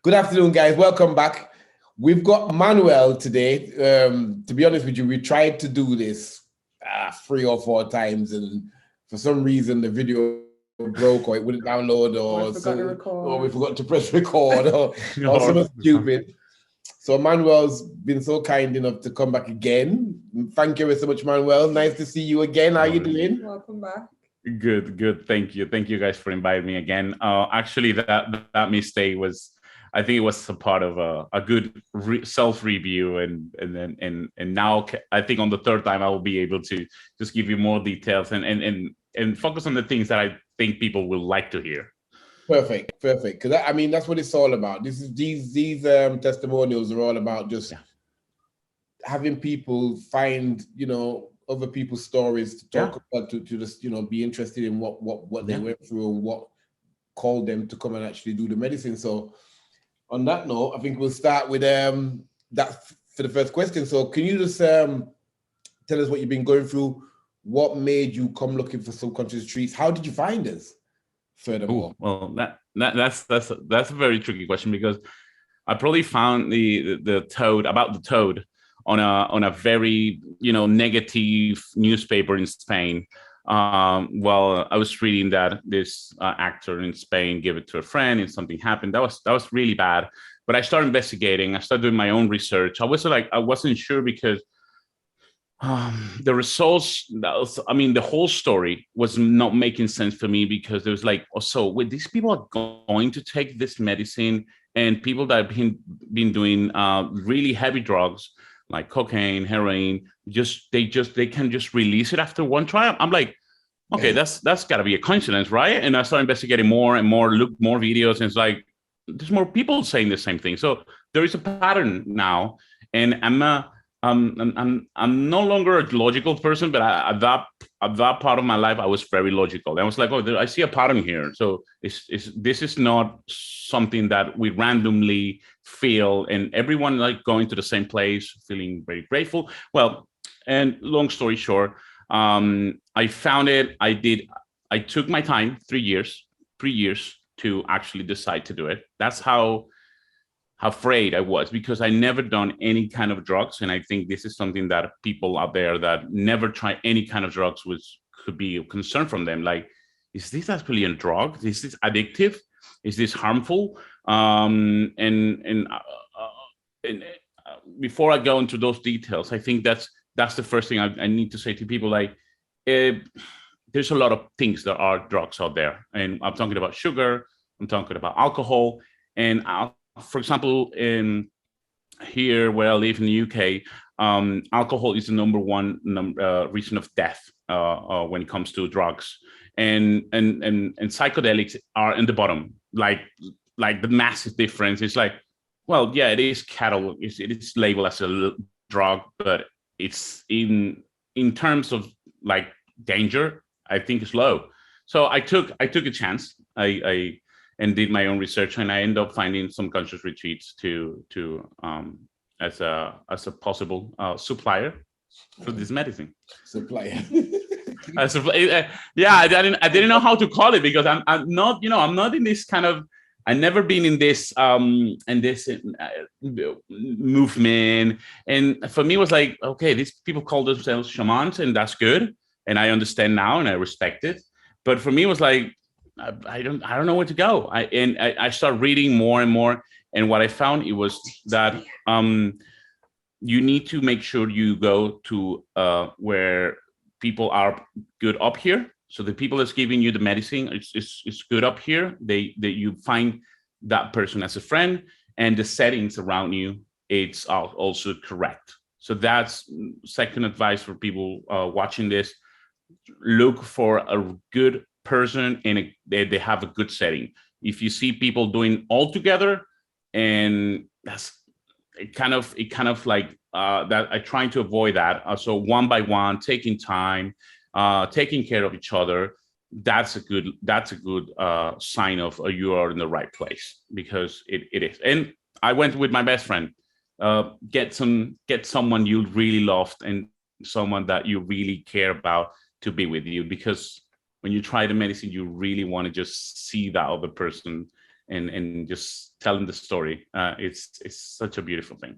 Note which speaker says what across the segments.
Speaker 1: Good afternoon, guys. Welcome back. We've got Manuel today. To be honest with you, we tried to do this 3 or 4 times, and for some reason the video broke, or it wouldn't download, or we forgot to press record, or something stupid. So Manuel's been so kind enough to come back again. Thank you so much, Manuel. Nice to see you again. How you doing?
Speaker 2: Welcome back.
Speaker 3: Good. Thank you guys for inviting me again. Actually, that mistake was, I think it was a part of a good self-review, and now I think on the third time I will be able to just give you more details and focus on the things that I think people will like to hear.
Speaker 1: Perfect. Because I mean, that's what it's all about. These testimonials are all about just having people find, other people's stories to talk about, to just, be interested in what they went through and what called them to come and actually do the medicine. So on that note, I think we'll start with that for the first question. So can you just tell us what you've been going through? What made you come looking for subconscious treats? How did you find us? Furthermore,
Speaker 3: well, that's a very tricky question, because I probably found the toad on a very negative newspaper in Spain. Well, I was reading that this actor in Spain gave it to a friend and something happened. That was really bad. But I started investigating. I started doing my own research. I wasn't sure, because the results, the whole story was not making sense for me, because there was like, these people are going to take this medicine, and people that have been doing really heavy drugs like cocaine, heroin, they can just release it after one trial. I'm like, okay, that's got to be a coincidence, right? And I started investigating more and more, look more videos, and it's like there's more people saying the same thing. So there is a pattern now, and I'm no longer a logical person, but at that part of my life, I was very logical. I was like, I see a pattern here. So this is not something that we randomly feel, and everyone like going to the same place, feeling very grateful. Well, and long story short, I found it. I took my time, 3 years to actually decide to do it. That's how afraid I was, because I never done any kind of drugs. And I think this is something that people out there that never try any kind of drugs could be a concern from them. Like, is this actually a drug? Is this addictive? Is this harmful? Before I go into those details, I think that's the first thing I need to say to people. Like, there's a lot of things that are drugs out there. And I'm talking about sugar, I'm talking about alcohol, and for example, here where I live in the UK, alcohol is the number one reason of death when it comes to drugs, and psychedelics are in the bottom. Like the massive difference is like, well, yeah, it is it is labeled as a drug, but it's in terms of like danger, I think it's low. So I took a chance. I did my own research, and I ended up finding some conscious retreats as a possible supplier for this medicine.
Speaker 1: Supplier.
Speaker 3: Yeah, I didn't know how to call it, because I'm not, I'm not in this kind of. I've never been in this movement, and for me it was like, okay, these people call themselves shamans, and that's good, and I understand now, and I respect it. But for me, it was like, I don't know where to go. I started reading more and more, and what I found, it was that you need to make sure you go to where people are good up here. So the people that's giving you the medicine is good up here. You find that person as a friend, and the settings around you, it's also correct. So that's second advice for people watching this. Look for a good person, and they have a good setting. If you see people doing all together, and that's it kind of like that, I trying to avoid that. So one by one, taking time, taking care of each other, that's a good sign of you are in the right place, because it is. And I went with my best friend. Get someone you really loved, and someone that you really care about to be with you, because when you try the medicine, you really want to just see that other person and just telling the story. It's such a beautiful thing.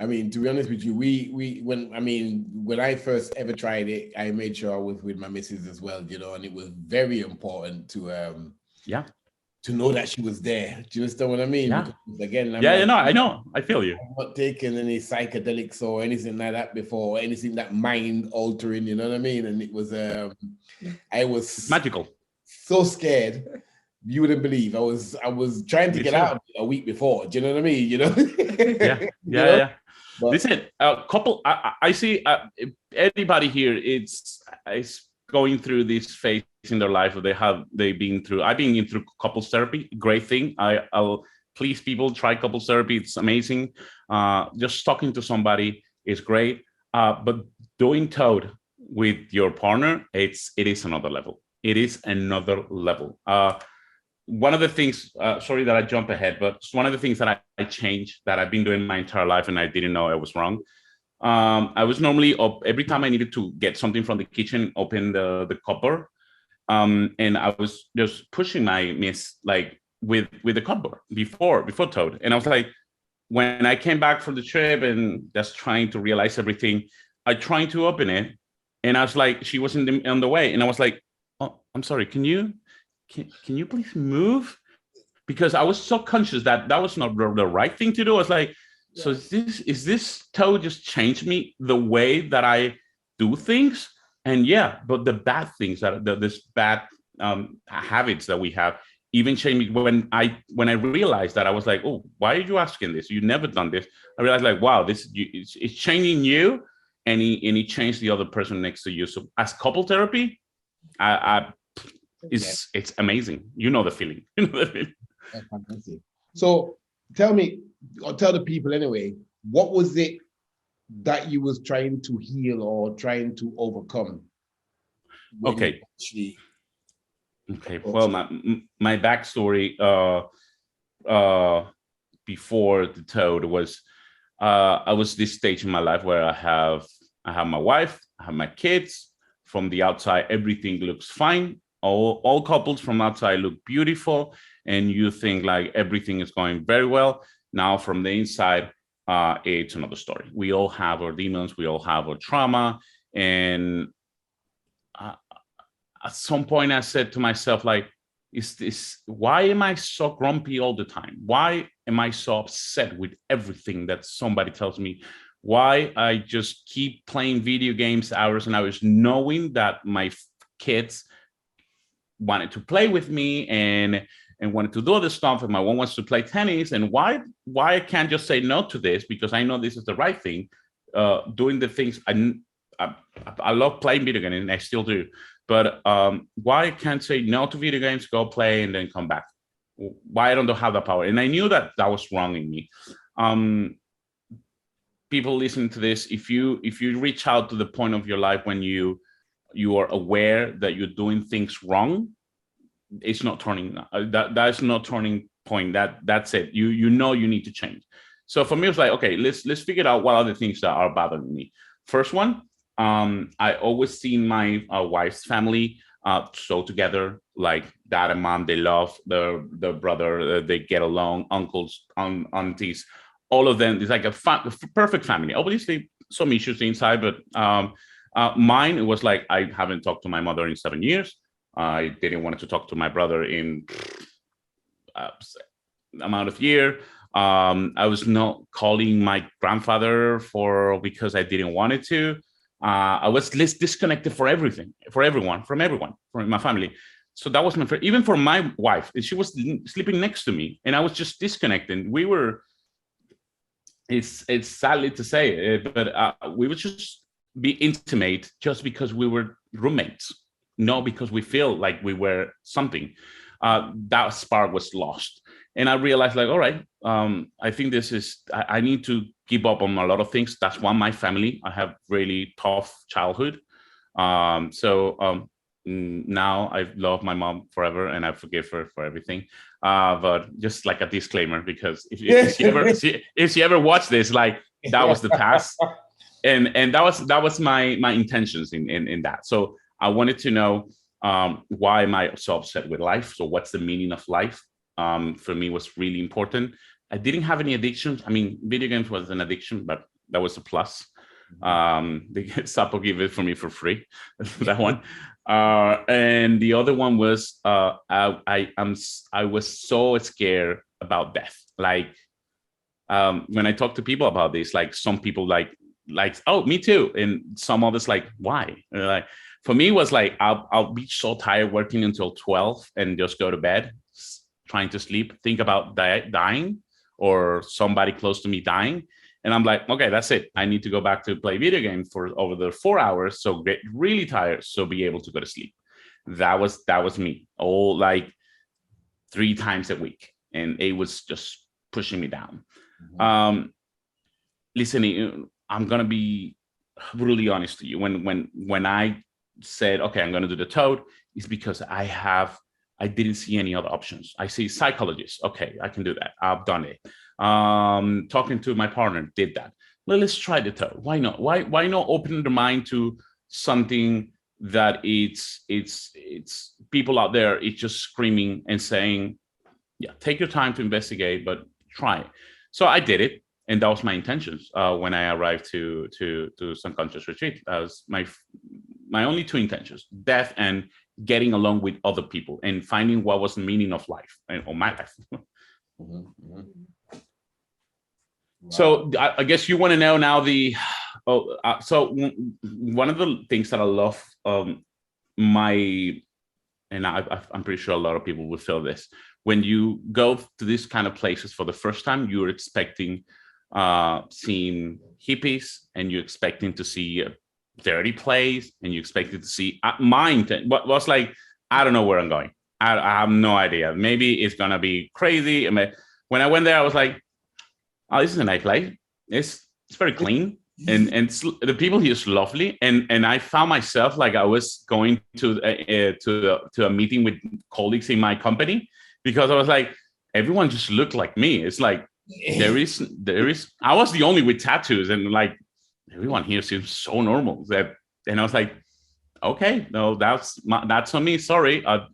Speaker 1: I mean, to be honest with you, when I first ever tried it, I made sure I was with my missus as well, you know, and it was very important to know that she was there. Do you understand what I mean?
Speaker 3: Yeah.
Speaker 1: Because again,
Speaker 3: I know. I feel you.
Speaker 1: I've not taken any psychedelics or anything like that before, or anything that mind altering, you know what I mean? And it was
Speaker 3: It's magical.
Speaker 1: So scared. You wouldn't believe. I was trying to get out a week before. Do you know what I mean? You know?
Speaker 3: Yeah. But listen, couple. I see anybody here. It's going through this phase in their life. They've been through. I've been through couples therapy. Great thing. I'll please people try couples therapy. It's amazing. Just talking to somebody is great. But doing Toad with your partner, it is another level. It is another level. One of the things, sorry that I jump ahead, but one of the things that I changed that I've been doing my entire life and I didn't know I was wrong. I was normally up every time I needed to get something from the kitchen, open the cupboard. And I was just pushing my miss like with the cupboard before Toad. And I was like, when I came back from the trip and just trying to realize everything, I tried to open it. And I was like, she was on the way. And I was like, oh, I'm sorry, can you please move? Because I was so conscious that was not the right thing to do. I was like, so is this Toad just changed me the way that I do things? And but the bad things this bad habits that we have even changed me when I realized that. I was like, oh, why are you asking this? You've never done this. I realized like, wow, it's changing you, and it changed the other person next to you. So as couple therapy, it's amazing. You know the feeling.
Speaker 1: That's fantastic. So tell me, or tell the people anyway, what was it that you was trying to heal or trying to overcome?
Speaker 3: Okay. Well, my backstory before the Toad was I was this stage in my life where I have my wife, I have my kids. From the outside, everything looks fine. All couples from outside look beautiful, and you think like everything is going very well. Now from the inside, it's another story. We all have our demons, we all have our trauma, and at some point I said to myself, like, why am I so grumpy all the time? Why am I so upset with everything that somebody tells me? Why I just keep playing video games hours and hours, knowing that my kids wanted to play with me and wanted to do other stuff, and my one wants to play tennis, and why I can't just say no to this because I know this is the right thing. Doing the things I love playing video games, and I still do, but why I can't say no to video games, go play, and then come back? Why I don't have that power? And I knew that was wrong in me. People listening to this, if you reach out to the point of your life when you are aware that you're doing things wrong, it's not turning. That's not turning point. That's it. You know you need to change. So for me, it's like, okay, let's figure out what are the things that are bothering me. First one, I always seen my wife's family so together, like dad and mom. They love the brother. They get along. Uncles, aunties, all of them. It's like a perfect family. Obviously, some issues inside, but mine, it was like I haven't talked to my mother in 7 years. I didn't want to talk to my brother in amount of year. I was not calling my grandfather because I didn't want it to. I was disconnected from everyone, from my family. So that was my first, even for my wife. She was sleeping next to me, and I was just disconnected. We were. It's sadly to say, but we would just be intimate just because we were roommates, not because we feel like we were something. That spark was lost, and I realized, like, all right, I think I need to give up on a lot of things. That's one, my family. I have really tough childhood, so now I love my mom forever, and I forgive her for everything. But just like a disclaimer, because if she ever watched this, like, that was the past, and that was my intentions in that. So I wanted to know Why am I so upset with life? So what's the meaning of life? For me was really important. I didn't have any addictions. I mean, video games was an addiction, but that was a plus. The Sapo gave it for me for free. That one. And the other one was I was so scared about death. Like when I talk to people about this, like some people like, oh, me too, and some others like, why? Like for me, it was like I'll be so tired working until 12 and just go to bed, trying to sleep, think about dying or somebody close to me dying. And I'm like, okay, that's it. I need to go back to play video games for over the 4 hours. So get really tired. So be able to go to sleep. That was me all like 3 times a week. And it was just pushing me down. Listening, I'm going to be brutally honest to you. When I said, okay, I'm going to do the toad, it's because I didn't see any other options. I see psychologists. Okay, I can do that. I've done it. Talking to my partner, did that. Well, let's try the toad. Why not? Why not open the mind to something that it's people out there, it's just screaming and saying, yeah, take your time to investigate, but try it. So I did it. And that was my intentions when I arrived to Subconscious Retreat. That was my only 2 intentions: death and getting along with other people and finding what was the meaning of life or my life. Wow. So I guess you want to know now so one of the things that I love and I'm pretty sure a lot of people will feel this, when you go to these kind of places for the first time, you're expecting seeing hippies, and you're expecting to see a dirty place, and you expected to see my intent. What was like, I don't know where I'm going. I have no idea. Maybe it's gonna be crazy. When I went there, I was like, oh, this is a nice place. It's very clean, and the people here is lovely. And I found myself like I was going to a meeting with colleagues in my company, because I was like, everyone just looked like me. It's like there is. I was the only with tattoos, and like everyone here seems so normal. And I was like, okay, no, that's on me. Sorry, I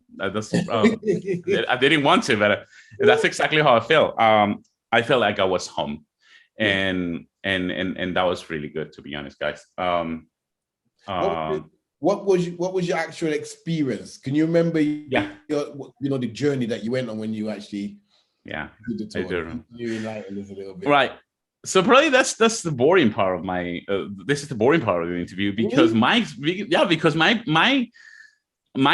Speaker 3: didn't want to, but that's exactly how I felt. I felt like I was home, and that was really good, to be honest, guys.
Speaker 1: What was your actual experience? Can you remember?
Speaker 3: Yeah,
Speaker 1: the journey that you went on when you actually
Speaker 3: did the tour.
Speaker 1: Can you enlighten us a little bit?
Speaker 3: Right. So probably that's the boring part of my. This is the boring part of the interview, because my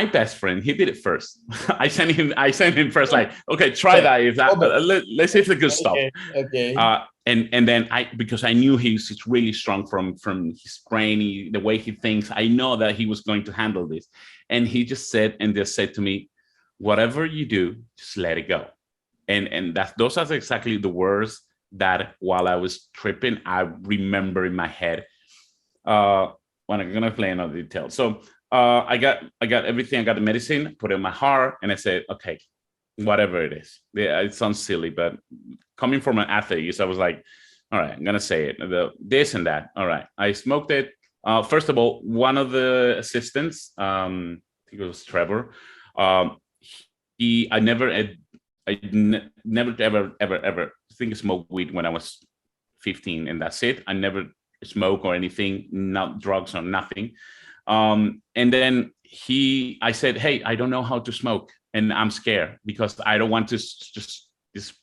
Speaker 3: best friend, he did it first. I sent him first, like, okay, try that. If that, let's see if it's good stuff.
Speaker 1: Okay.
Speaker 3: And then because I knew he's really strong from his brain, the way he thinks, I know that he was going to handle this. And he just said to me, whatever you do, just let it go. And those are exactly the words that while I was tripping, I remember in my head. When I'm gonna play another detail. So I got everything. I got the medicine, put it in my heart, and I said, okay, whatever it is. Yeah, it sounds silly, but coming from an atheist, I was like, all right, I'm gonna say it. This and that. All right, I smoked it. First of all, one of the assistants, I think it was Trevor. I never ever think smoked weed when I was 15, and that's it. I never smoke or anything, not drugs or nothing. And then I said, hey, I don't know how to smoke, and I'm scared because I don't want to just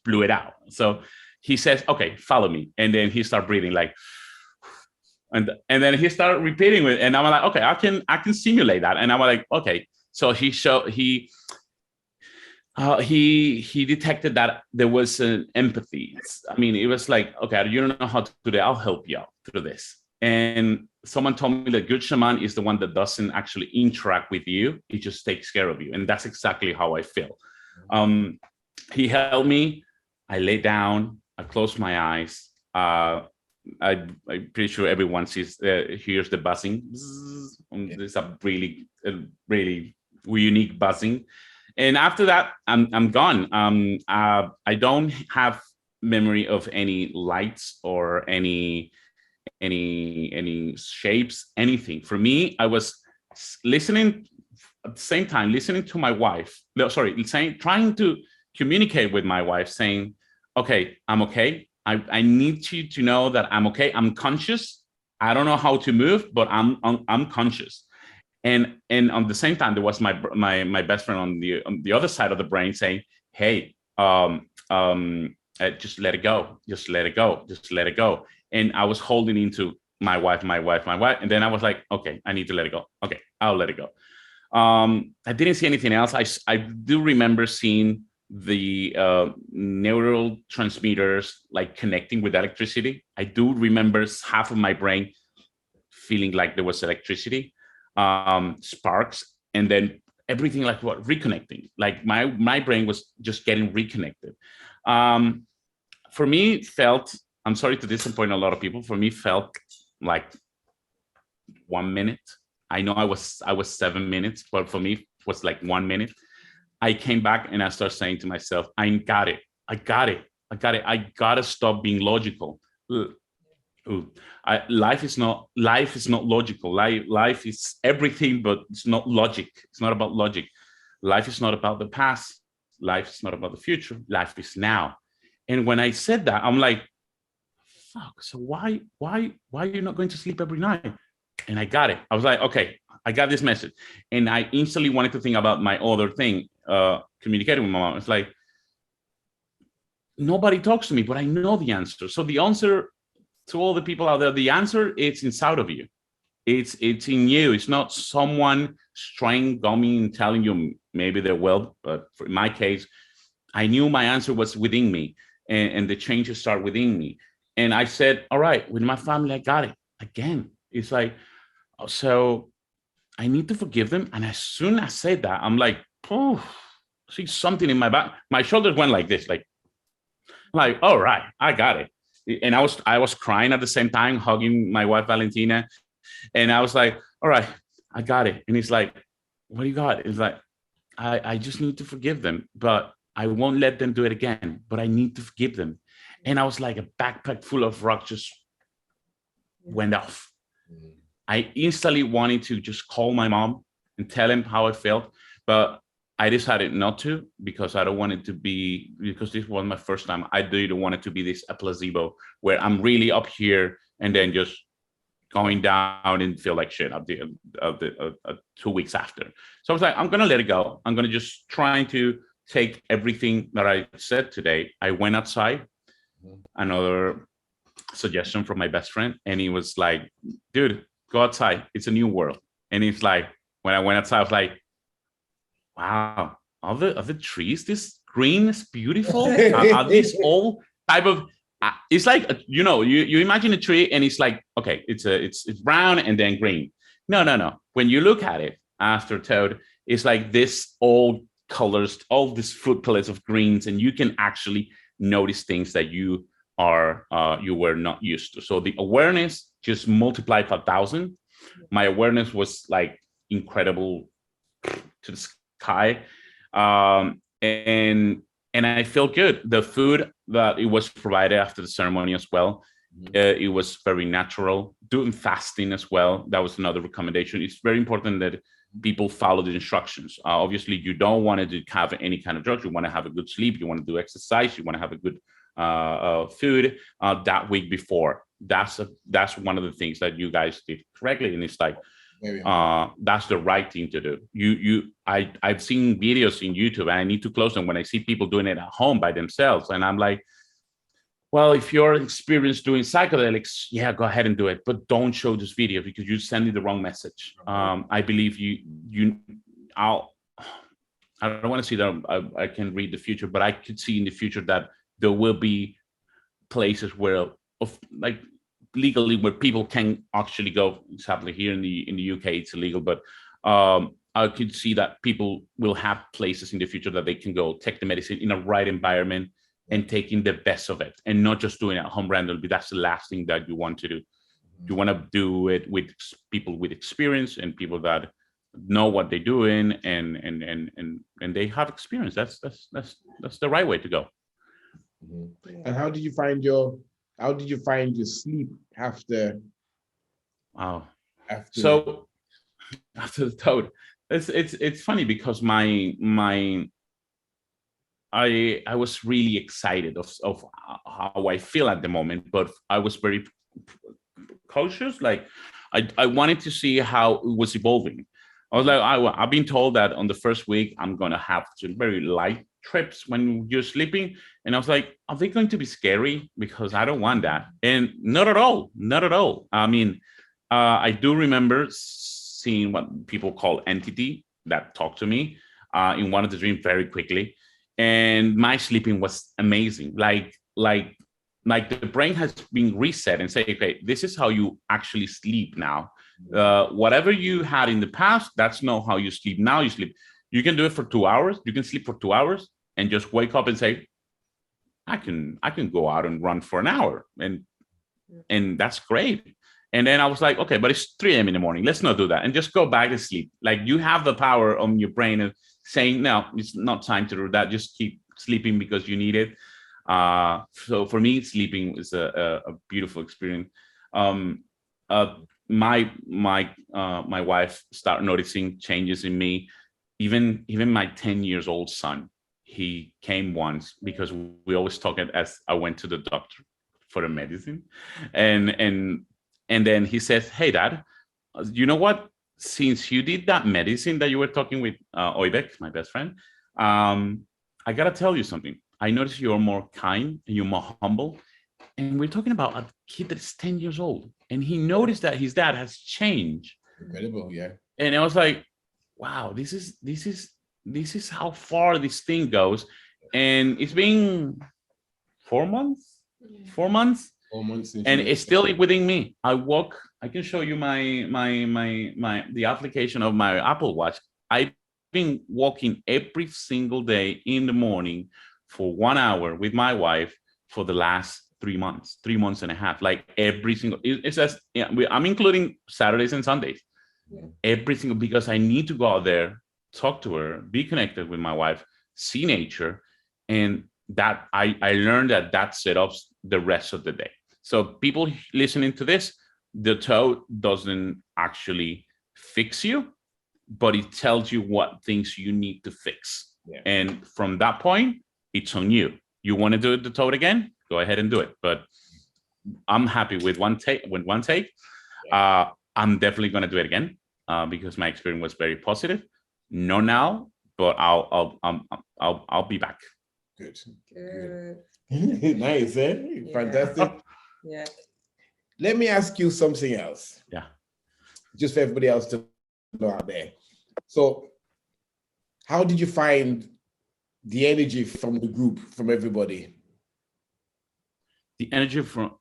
Speaker 3: blew it out. So he says, okay, follow me. And then he started breathing like, and then he started repeating it. And I'm like, okay, I can simulate that. And I'm like, okay. So he detected that there was an empathy. I mean, it was like, okay, you don't know how to do that. I'll help you out through this. And someone told me that good shaman is the one that doesn't actually interact with you. It just takes care of you. And that's exactly how I feel. He held me. I lay down. I closed my eyes. I'm pretty sure everyone hears the buzzing. It's a really, really unique buzzing. And after that, I'm gone. I don't have memory of any lights or any shapes, anything. For me, I was listening at the same time listening to my wife, trying to communicate with my wife, saying, okay, I'm okay. I need you to know that I'm okay. I'm conscious. I don't know how to move, but I'm conscious. And on the same time, there was my best friend on the other side of the brain saying, hey, just let it go. Just let it go. Just let it go. And I was holding into my wife. And then I was like, okay, I need to let it go. Okay, I'll let it go. I didn't see anything else. I do remember seeing the neural transmitters like connecting with electricity. I do remember half of my brain feeling like there was electricity, sparks, and then everything like reconnecting. Like my brain was just getting reconnected. For me, I'm sorry to disappoint a lot of people. For me, felt like 1 minute. I know I was 7 minutes, but for me, it was like 1 minute. I came back and I started saying to myself, I got it. I gotta stop being logical. Life is not logical. Life is everything, but it's not logic. It's not about logic. Life is not about the past. Life is not about the future. Life is now. And when I said that, I'm like, fuck. So why are you not going to sleep every night? And I got it. I was like, okay, I got this message. And I instantly wanted to think about my other thing, communicating with my mom. It's like, nobody talks to me, but I know the answer. So the answer to all the people out there, the answer is inside of you. It's in you. It's not someone trying, gumming, and telling you maybe they're well. But in my case, I knew my answer was within me, and the changes start within me. And I said, all right, with my family, I got it. Again, it's like, so I need to forgive them. And as soon as I said that, I'm like, oh, see something in my back. My shoulders went like this, like, all right, I got it. And I was crying at the same time, hugging my wife, Valentina. And I was like, all right, I got it. And he's like, what do you got? It's like, I just need to forgive them, but I won't let them do it again, but I need to forgive them. And I was like, a backpack full of rocks just went off. I instantly wanted to just call my mom and tell him how I felt, but I decided not to, because I don't want it to be, because this was my first time. I didn't want it to be this a placebo where I'm really up here and then just going down and feel like shit at the 2 weeks after. So I was like, I'm going to let it go. I'm going to just try to take everything that I said today. I went outside, another suggestion from my best friend. And he was like, dude, go outside. It's a new world. And it's like, when I went outside, I was like, wow, are the trees this green is beautiful? Are these all type of, it's like, you imagine a tree and it's like, okay, it's brown and then green. No. When you look at it after Toad, it's like this all colors, all these fruit palettes of greens, and you can actually notice things that you were not used to. So the awareness just multiplied 1,000. My awareness was like incredible to the sky. And I felt good. The food that it was provided after the ceremony as well, it was very natural. Doing fasting as well, that was another recommendation. It's very important that people follow the instructions. Obviously, you don't want to have any kind of drugs. You want to have a good sleep. You want to do exercise. You want to have a good food that week before. That's one of the things that you guys did correctly. And it's like, that's the right thing to do. I've seen videos in YouTube, and I need to close them when I see people doing it at home by themselves. And I'm like, well, if you're experienced doing psychedelics, yeah, go ahead and do it, but don't show this video because you're sending the wrong message. I believe I don't want to see that I can read the future, but I could see in the future that there will be places where, like, legally, where people can actually go. Exactly, here in the UK, it's illegal, but I could see that people will have places in the future that they can go take the medicine in a right environment and taking the best of it, and not just doing it at home randomly. That's the last thing that you want to do. You want to do it with people with experience and people that know what they're doing, and they have experience. That's the right way to go.
Speaker 1: And how did you find your sleep after?
Speaker 3: Wow. After the Toad, it's funny because I was really excited of how I feel at the moment, but I was very cautious. Like I wanted to see how it was evolving. I was like, I've been told that on the first week I'm gonna have some very light trips when you're sleeping, and I was like, are they going to be scary? Because I don't want that, and not at all, not at all. I mean, I do remember seeing what people call entity that talked to me in one of the dreams very quickly, and my sleeping was amazing. Like the brain has been reset and say, okay, this is how you actually sleep now. Whatever you had in the past, that's not how you sleep now. You sleep. You can do it for 2 hours. You can sleep for 2 hours and just wake up and say, I can go out and run for an hour, and that's great. And then I was like, okay, but it's 3 a.m. in the morning. Let's not do that and just go back to sleep. Like you have the power on your brain of saying, no, it's not time to do that. Just keep sleeping because you need it. So for me, sleeping is a beautiful experience. My wife started noticing changes in me. Even my 10 years old son, he came once because we always talk as I went to the doctor for the medicine, and then he says, hey dad, you know what, since you did that medicine that you were talking with Oibek, my best friend, I gotta tell you something. I noticed you're more kind and you're more humble. And we're talking about a kid that's 10 years old. And he noticed that his dad has changed.
Speaker 1: Incredible, yeah.
Speaker 3: And I was like, wow, this is how far this thing goes. And it's been 4 months. 4 months.
Speaker 1: 4 months.
Speaker 3: And it's still within me. I can show you the application of my Apple Watch. I've been walking every single day in the morning for 1 hour with my wife for the last 3 months, 3 months and a half, like every single, it says, yeah, I'm including Saturdays and Sundays, every single, because I need to go out there, talk to her, be connected with my wife, see nature. And that I learned that set up the rest of the day. So people listening to this, the toe doesn't actually fix you, but it tells you what things you need to fix. Yeah. And from that point, it's on you. You want to do the toad again? Go ahead and do it. But I'm happy with one take. Yeah. I'm definitely going to do it again because my experience was very positive. Not now, but I'll be back.
Speaker 1: Good. Nice, eh? Yeah. Fantastic.
Speaker 2: Yeah.
Speaker 1: Let me ask you something else.
Speaker 3: Yeah.
Speaker 1: Just for everybody else to know out there. So, how did you find the energy from the group, from everybody?
Speaker 3: The energy from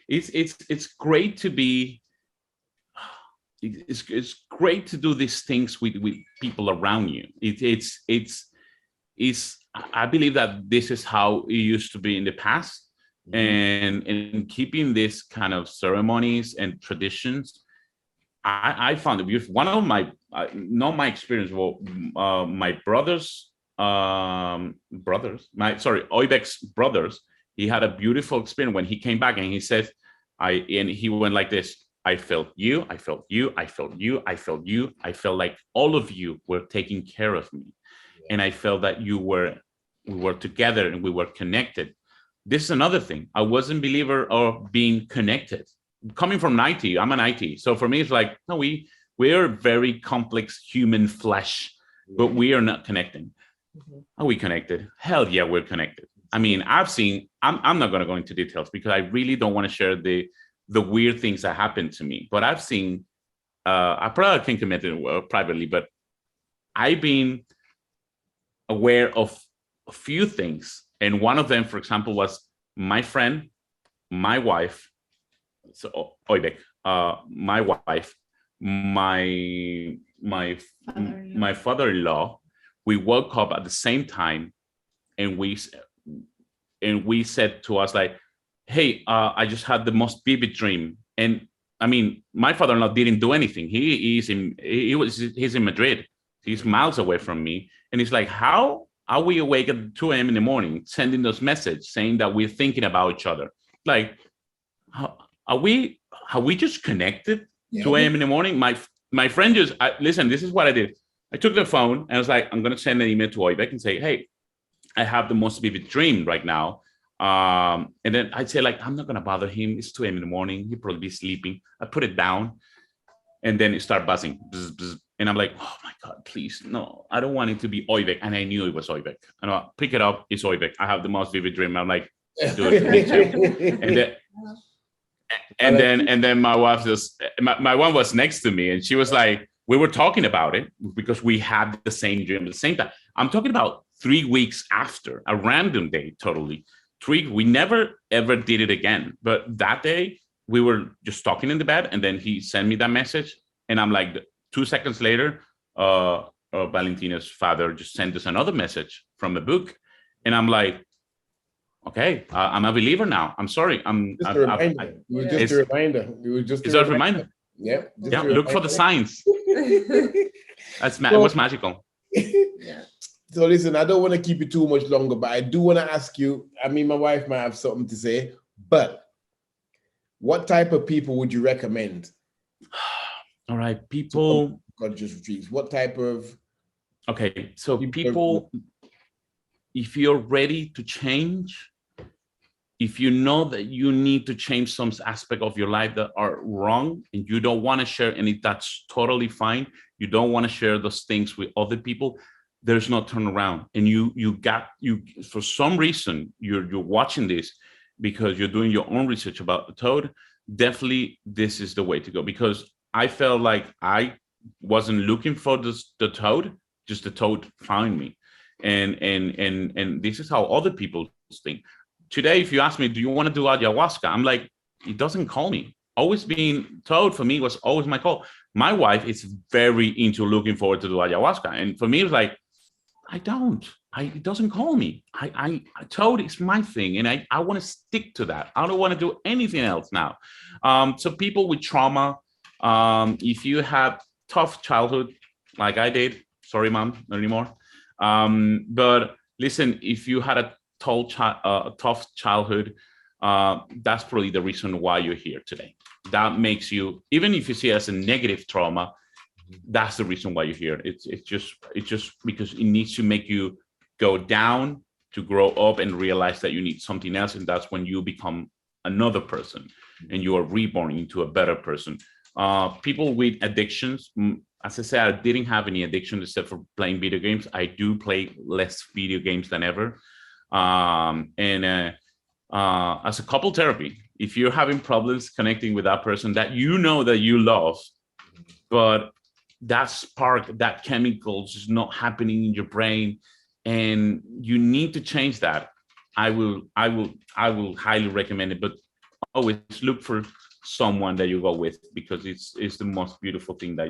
Speaker 3: it's great to be. It's great to do these things with people around you. It's I believe that this is how it used to be in the past, and keeping this kind of ceremonies and traditions. I found it beautiful. One of my not my experience. Well, my brothers. Oibek's brothers, he had a beautiful experience when he came back, and he said, and he went like this, I felt you, I felt you, I felt you, I felt you, I felt like all of you were taking care of me. Yeah. And I felt that we were together and we were connected. This is another thing. I wasn't a believer of being connected. Coming from IT, I'm an IT. So for me, it's like, no, we're very complex human flesh, but we are not connecting. Are we connected? Hell yeah, we're connected. I mean, I've seen, I'm not going to go into details because I really don't want to share the weird things that happened to me. But I've seen, I probably can commit it privately, but I've been aware of a few things. And one of them, for example, was my friend, my wife, so Oibek, my wife, my father-in-law, we woke up at the same time, and we said to us like, hey, I just had the most vivid dream. And I mean, my father-in-law didn't do anything. He's in Madrid. He's miles away from me. And he's like, how are we awake at 2 a.m. in the morning, sending those messages saying that we're thinking about each other? Like, are we just connected? 2 a.m. in the morning? My my friend just, listen, this is what I did. I took the phone and I was like, I'm going to send an email to Oibek and say, hey, I have the most vivid dream right now. And then I'd say, like, I'm not going to bother him. It's 2 a.m. in the morning. He'll probably be sleeping. I put it down and then it started buzzing. Bzz, bzz. And I'm like, oh my God, please, no, I don't want it to be Oibek. And I knew it was Oibek. And I pick it up, it's Oibek. I have the most vivid dream. I'm like, do it for me too. And then my wife just, my one was next to me and she was like, we were talking about it because we had the same dream at the same time. I'm talking about 3 weeks after, a random day, totally. We never ever did it again. But that day we were just talking in the bed and then he sent me that message. And I'm like, 2 seconds later, Valentina's father just sent us another message from a book. And I'm like, okay, I'm a believer now. I'm sorry.
Speaker 1: Just a reminder. It was just a reminder. Yeah.
Speaker 3: Look for the signs. It was magical.
Speaker 1: Yeah. So listen, I don't want to keep you too much longer, but I do want to ask you, I mean, my wife might have something to say, but what type of people would you recommend?
Speaker 3: All right, people.
Speaker 1: Conscious retreats. What type of?
Speaker 3: Okay, so people, if you're ready to change, if you know that you need to change some aspect of your life that are wrong and you don't want to share any, that's totally fine. You don't want to share those things with other people. There's no turnaround. And you for some reason, you're watching this because you're doing your own research about the toad. Definitely, this is the way to go, because I felt like I wasn't looking for the toad, just the toad found me. And this is how other people think. Today, if you ask me, do you want to do ayahuasca? I'm like, it doesn't call me. Always being told for me was always my call. My wife is very into looking forward to do ayahuasca. And for me, it was like, it doesn't call me. I told it's my thing. And I want to stick to that. I don't want to do anything else now. So people with trauma, if you have tough childhood, like I did, sorry, mom, not anymore. But listen, if you had a tough childhood, that's probably the reason why you're here today. That makes you, even if you see it as a negative trauma, that's the reason why you're here. It's just because it needs to make you go down to grow up and realize that you need something else, and that's when you become another person and you are reborn into a better person. People with addictions, as I said, I didn't have any addiction except for playing video games. I do play less video games than ever. As a couple therapy, if you're having problems connecting with that person that you know that you love, but that spark, that chemical is just not happening in your brain, and you need to change that, I will highly recommend it. But always look for someone that you go with, because it's the most beautiful thing that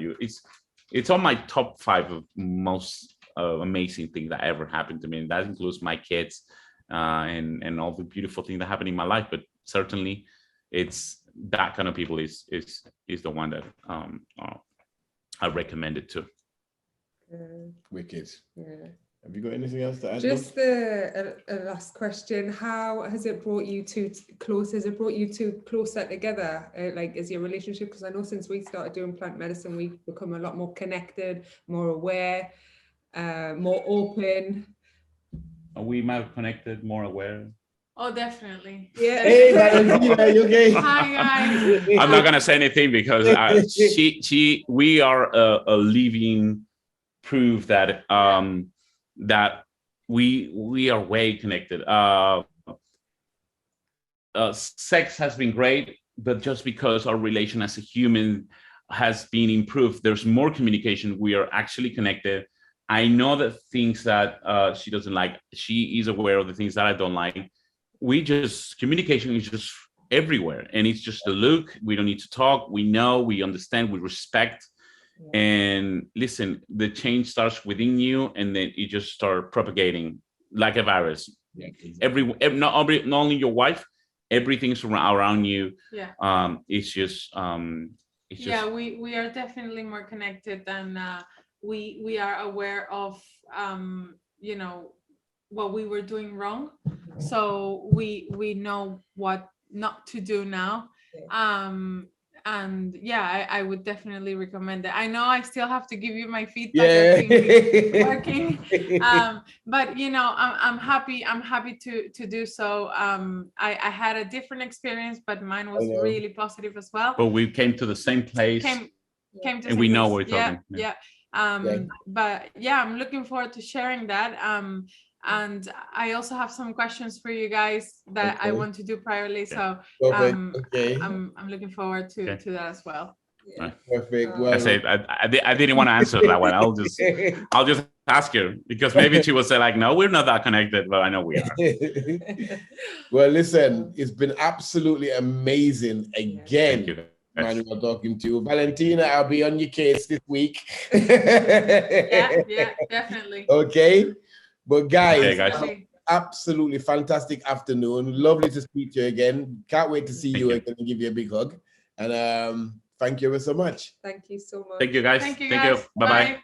Speaker 3: it's on my top 5 of most amazing things that ever happened to me, and that includes my kids and all the beautiful things that happen in my life. But certainly it's that kind of people is the one that I recommend it to.
Speaker 1: Wicked. Yeah. Have you got anything else to add?
Speaker 2: Just a last question. How has it brought you two close? Has it brought you two closer together? Like, is your relationship? Because I know since we started doing plant medicine, we've become a lot more connected, more aware, more open.
Speaker 3: Are we more connected, more aware?
Speaker 4: Oh, definitely.
Speaker 2: Yeah.
Speaker 1: Hey, Valentina, you okay?
Speaker 4: Hi, guys.
Speaker 3: I'm not gonna say anything because we are a living proof that that we are way connected. Sex has been great, but just because our relation as a human has been improved, there's more communication. We are actually connected. I know that things that she doesn't like, she is aware of the things that I don't like. Communication is just everywhere, and it's just a look. We don't need to talk. We know, we understand, we respect. Yeah. And listen, the change starts within you, and then you just start propagating like a virus. Yeah. Not only your wife, everything's around you. Yeah. It's just
Speaker 4: yeah, we are definitely more connected, and we are aware of you know, what we were doing wrong, so we know what not to do now. yeah, I would definitely recommend it. I know I still have to give you my feedback.
Speaker 1: Yeah.
Speaker 4: working. But you know, I'm happy to do so. I had a different experience, but mine was really positive as well.
Speaker 3: But we came to the same place.
Speaker 4: Came to
Speaker 3: and we know what we're talking.
Speaker 4: Yeah. But yeah, I'm looking forward to sharing that. And I also have some questions for you guys that I want to do priorly. So I'm looking forward to that as well.
Speaker 3: Yeah.
Speaker 1: Perfect. Well,
Speaker 3: I didn't want to answer that one. I'll just ask you, because maybe she will say like, no, we're not that connected, but I know we are.
Speaker 1: Well, listen, it's been absolutely amazing again.
Speaker 3: Thank you.
Speaker 1: Manuel, talking to you. Valentina, I'll be on your case this week.
Speaker 4: Yeah, definitely.
Speaker 1: Okay. But guys,
Speaker 4: Okay.
Speaker 1: absolutely fantastic afternoon. Lovely to speak to you again. Can't wait to see you again and give you a big hug. And thank you ever so much.
Speaker 2: Thank you so much.
Speaker 3: Thank you, guys.
Speaker 4: Thank you. Bye-bye.